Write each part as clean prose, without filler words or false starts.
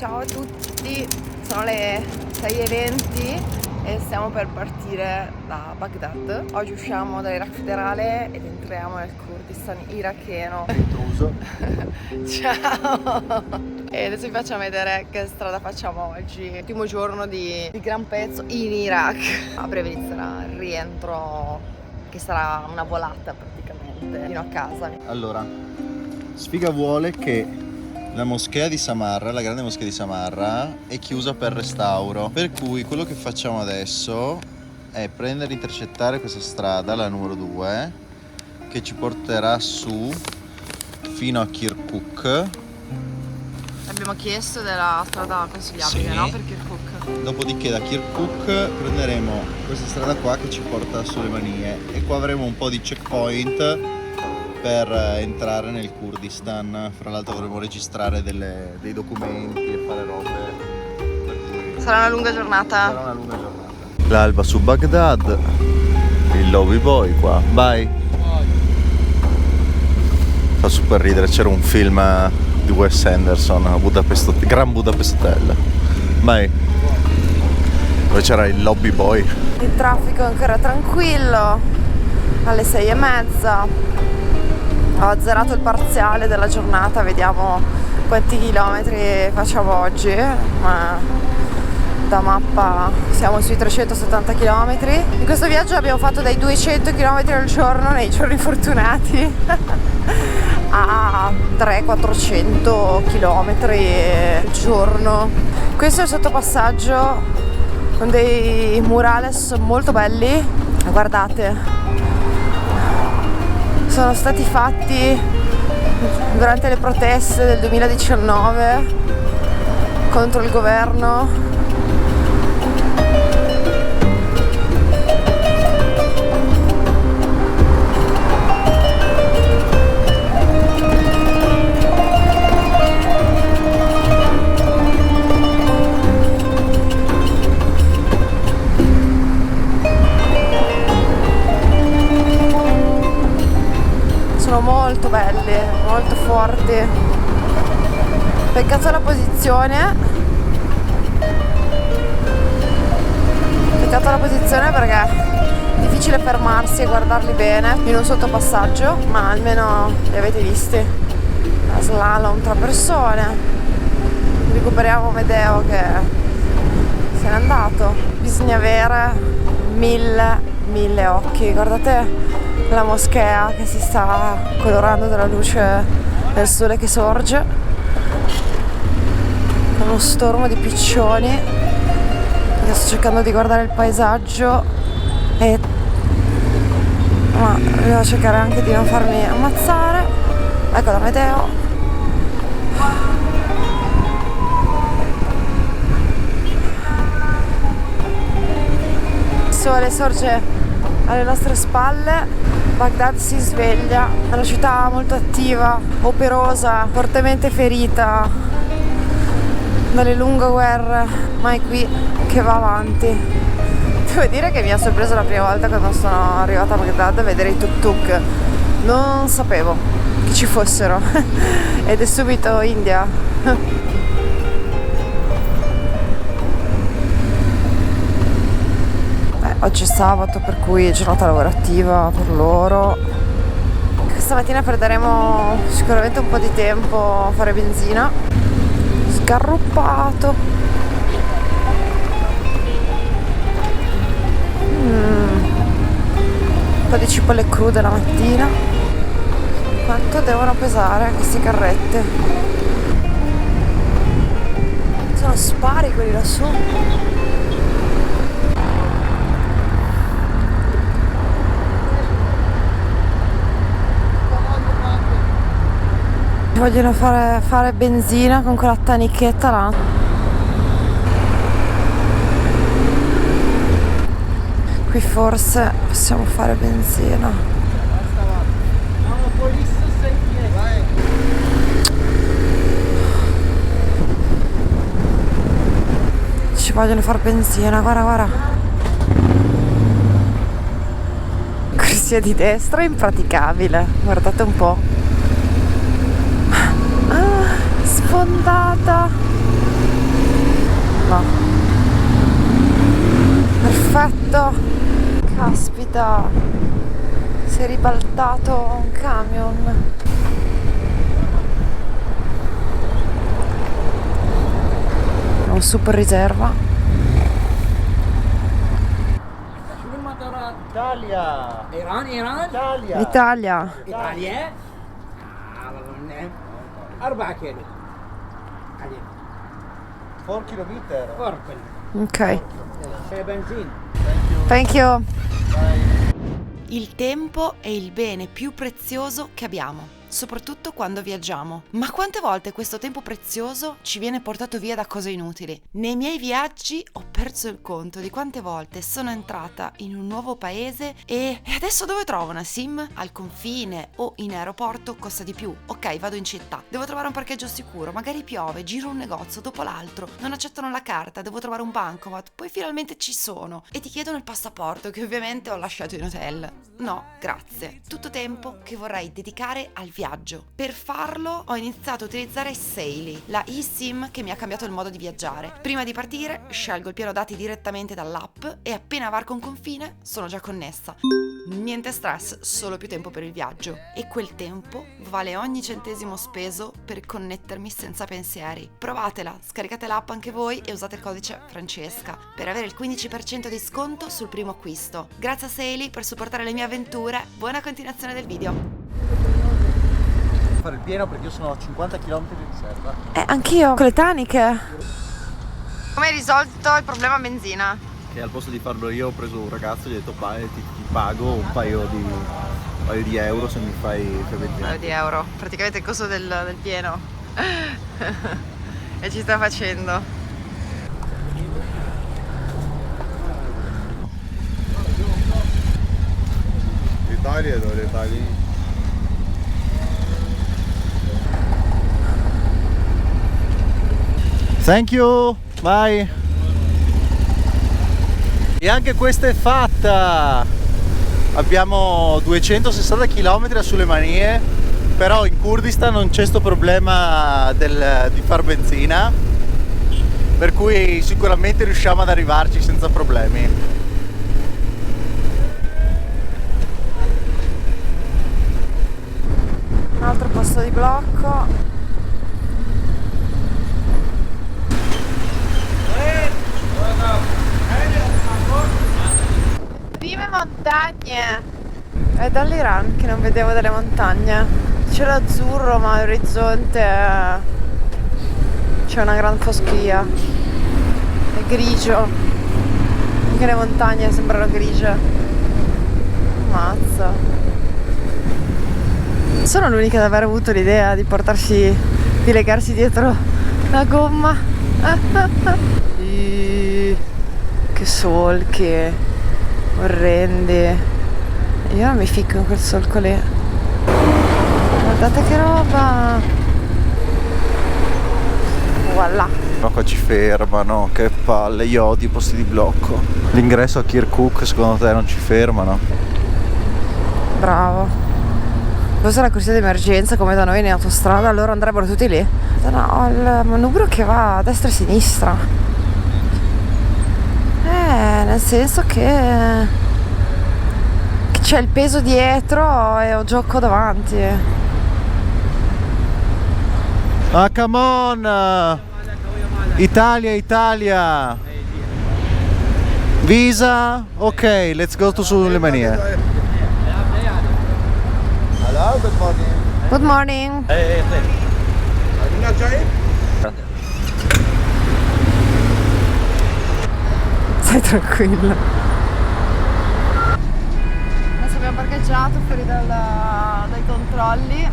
Ciao a tutti, sono le 6:20 e stiamo per partire da Baghdad. Oggi usciamo dall'Iraq federale ed entriamo nel Kurdistan iracheno. Intruso. Ciao! E adesso vi facciamo vedere che strada facciamo oggi. Ultimo giorno di gran pezzo in Iraq. A breve inizierà il rientro, che sarà una volata praticamente fino a casa. Allora, sfiga vuole che la moschea di Samarra, la grande moschea di Samarra, è chiusa per restauro. Per cui quello che facciamo adesso è prendere e intercettare questa strada, la numero 2, che ci porterà su fino a Kirkuk. Abbiamo chiesto della strada consigliabile, Sì. no? Per Kirkuk. Dopodiché da Kirkuk prenderemo questa strada qua che ci porta sulle Manie e qua avremo un po' di checkpoint per entrare nel Kurdistan. Fra l'altro dovremo registrare dei documenti e fare robe, per cui Sarà una lunga giornata. sarà una lunga giornata. L'alba su Baghdad, il lobby boy qua, vai. Fa super ridere, c'era un film di Wes Anderson, Gran Budapest Hotel, vai. Dove c'era il lobby boy. Il traffico è ancora tranquillo, alle 6:30. Ho azzerato il parziale della giornata, vediamo quanti chilometri facciamo oggi, ma da mappa siamo sui 370 km. In questo viaggio abbiamo fatto dai 200 km al giorno nei giorni fortunati a 300-400 km al giorno. Questo è il sottopassaggio con dei murales molto belli, guardate. Sono stati fatti durante le proteste del 2019 contro il governo. Molto belli, molto forti. Peccato la posizione. Peccato la posizione perché è difficile fermarsi e guardarli bene in un sottopassaggio, ma almeno li avete visti. La slalom tra persone. Recuperiamo Medeo che se n'è andato. Bisogna avere mille occhi. Guardate la moschea che si sta colorando dalla luce del sole che sorge, con uno stormo di piccioni. Io sto cercando di guardare il paesaggio ma devo cercare anche di non farmi ammazzare. Ecco da Medeo. Il sole sorge alle nostre spalle. Baghdad si sveglia, è una città molto attiva, operosa, fortemente ferita dalle lunghe guerre, ma è qui che va avanti. Devo dire che mi ha sorpreso la prima volta quando sono arrivata a Baghdad a vedere i tuk-tuk. Non sapevo che ci fossero ed è subito India. Oggi è sabato, per cui è giornata lavorativa per loro. Questa mattina perderemo sicuramente un po' di tempo a fare benzina. Sgarruppato. Un po' di cipolle crude la mattina. Quanto devono pesare queste carrette? Sono spari quelli lassù. Vogliono fare benzina con quella tanichetta là. Qui forse possiamo fare benzina. Ci vogliono fare benzina, guarda. Corsia di destra è impraticabile, guardate un po'. Sfondata. velocità. Si è ribaltato un camion. Un super riserva. Italia! Iran Italia! Italia. إيطاليا 4 كيلو عليه 4 km. فرق Ok. بنزين. Thank you. Il tempo è il bene più prezioso che abbiamo, soprattutto quando viaggiamo. Ma quante volte questo tempo prezioso ci viene portato via da cose inutili? Nei miei viaggi ho perso il conto di quante volte sono entrata in un nuovo paese e adesso dove trovo una SIM? Al confine o in aeroporto costa di più. Ok, vado in città, devo trovare un parcheggio sicuro, magari piove, giro un negozio dopo l'altro, non accettano la carta, devo trovare un bancomat, poi finalmente ci sono e ti chiedono il passaporto che ovviamente ho lasciato in hotel. No, grazie. Tutto tempo che vorrei dedicare al viaggio. Per farlo ho iniziato a utilizzare Saily, la eSIM che mi ha cambiato il modo di viaggiare. Prima di partire scelgo il piano dati direttamente dall'app e appena varco un confine sono già connessa. Niente stress, solo più tempo per il viaggio. E quel tempo vale ogni centesimo speso per connettermi senza pensieri. Provatela, scaricate l'app anche voi e usate il codice Francesca per avere il 15% di sconto sul primo acquisto. Grazie a Saily per supportare le mie avventure. Buona continuazione del video. Fare il pieno perché io sono a 50 km di riserva. Anch'io con le taniche. Come hai risolto il problema benzina? Che al posto di farlo io ho preso un ragazzo e gli ho detto ti pago un paio di euro se mi fai benzina. Di euro, praticamente il costo del pieno. E ci sta facendo. L'Italia è dove l'Italia? Thank you, bye. E anche questa è fatta. Abbiamo 260 km sulle manie, però in Kurdistan non c'è sto problema di far benzina, per cui sicuramente riusciamo ad arrivarci senza problemi. Un altro posto di blocco. Vive montagne! È dall'Iran che non vedevo delle montagne. C'è l'azzurro ma all'orizzonte c'è una gran foschia. È grigio. Anche le montagne sembrano grigie. Mazza. Sono l'unica ad aver avuto l'idea di di legarsi dietro la gomma. Che solchi orrendi. Io non mi ficco in quel solco lì. Guardate che roba. Voilà. Ma qua ci fermano, che palle, io odio i posti di blocco. L'ingresso a Kirkuk secondo te non ci fermano? Bravo. Questa è la corsia d'emergenza come da noi in autostrada, allora andrebbero tutti lì. No, il manubrio che va a destra e a sinistra. Nel senso che c'è il peso dietro e ho gioco davanti. Ah, come on! Italia! Visa? Ok, let's go to Sulemania. Hello, good morning. Good morning. Stai tranquillo. Adesso abbiamo parcheggiato fuori dai controlli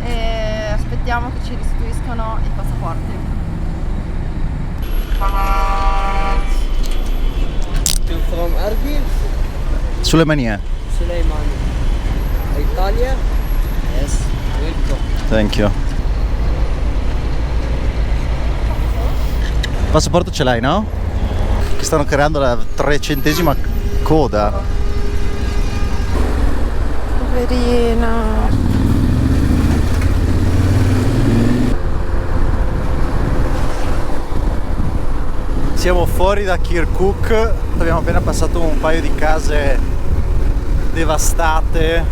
e aspettiamo che ci restituiscano i passaporti. From Erbil, Sulemania. Suleimani. Italia? Yes. Welcome. Thank you. Il passaporto ce l'hai, no? Che stanno creando la 300ª coda. Poverino. Siamo fuori da Kirkuk, abbiamo appena passato un paio di case devastate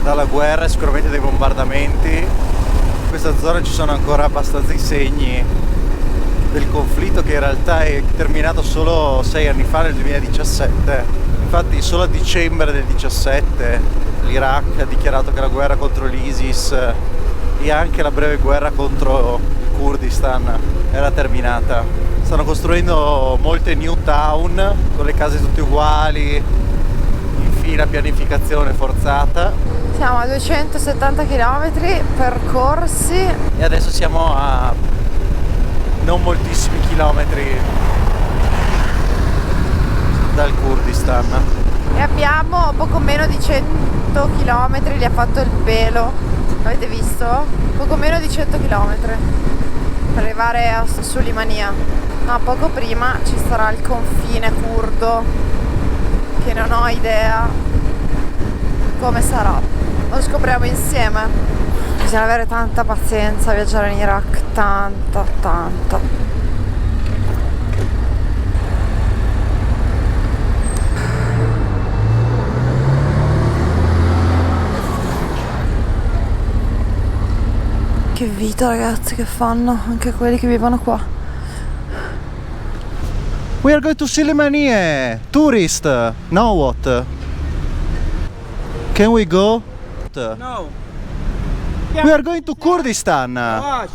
dalla guerra e sicuramente dai bombardamenti. In questa zona ci sono ancora abbastanza i segni del conflitto, che in realtà è terminato solo 6 anni fa, nel 2017. Infatti solo a dicembre del 17 l'Iraq ha dichiarato che la guerra contro l'ISIS e anche la breve guerra contro il Kurdistan era terminata. Stanno costruendo molte new town con le case tutte uguali, infine pianificazione forzata. Siamo a 270 km percorsi. E adesso siamo a non moltissimi chilometri dal Kurdistan. E abbiamo poco meno di 100 km, gli ha fatto il pelo, avete visto? Poco meno di 100 km per arrivare a Sulimania. No, poco prima ci sarà il confine curdo, che non ho idea come sarà, lo scopriamo insieme. Bisogna avere tanta pazienza a viaggiare in Iraq, tanta. Che vita, ragazzi, che fanno anche quelli che vivono qua. We are going to Sulemanie, tourist. Now what? Can we go? No. We are going to Kurdistan. Wash.